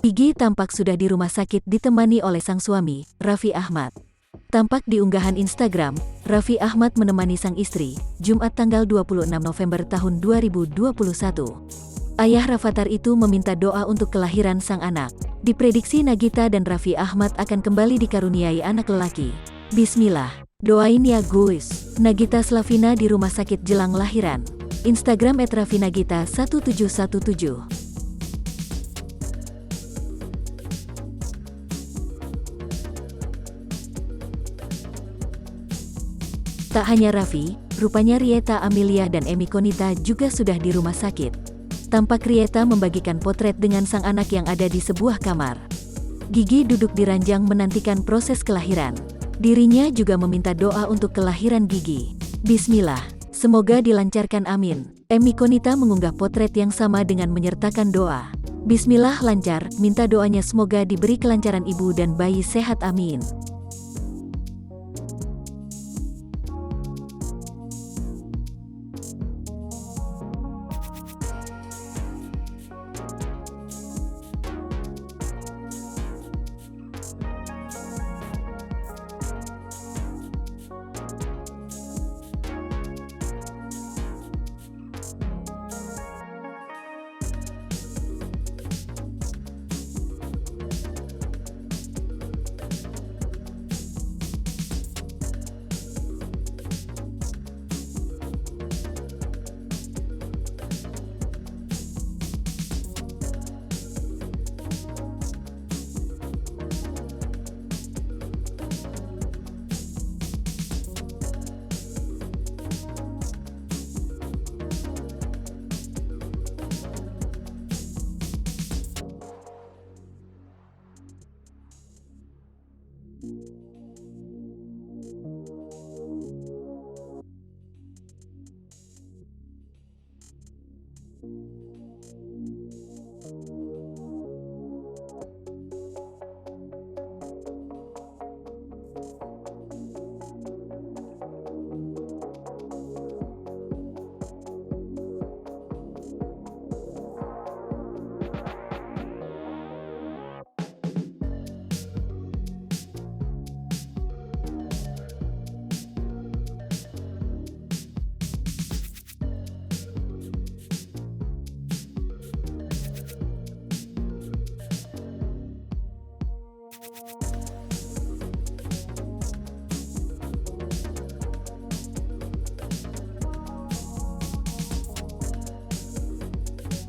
Gigi tampak sudah di rumah sakit ditemani oleh sang suami, Raffi Ahmad. Tampak di unggahan Instagram, Raffi Ahmad menemani sang istri, Jumat tanggal 26 November tahun 2021. Ayah Rafathar itu meminta doa untuk kelahiran sang anak. Diprediksi Nagita dan Raffi Ahmad akan kembali dikaruniai anak lelaki. Bismillah, doain ya guys. Nagita Slavina di rumah sakit jelang lahiran. Instagram @raffinagita1717. Tak hanya Raffi, rupanya Rieta Amelia dan Emi Konita juga sudah di rumah sakit. Tampak Rieta membagikan potret dengan sang anak yang ada di sebuah kamar. Gigi duduk di ranjang menantikan proses kelahiran. Dirinya juga meminta doa untuk kelahiran Gigi. Bismillah, semoga dilancarkan amin. Emi Konita mengunggah potret yang sama dengan menyertakan doa. Bismillah lancar, minta doanya semoga diberi kelancaran ibu dan bayi sehat amin.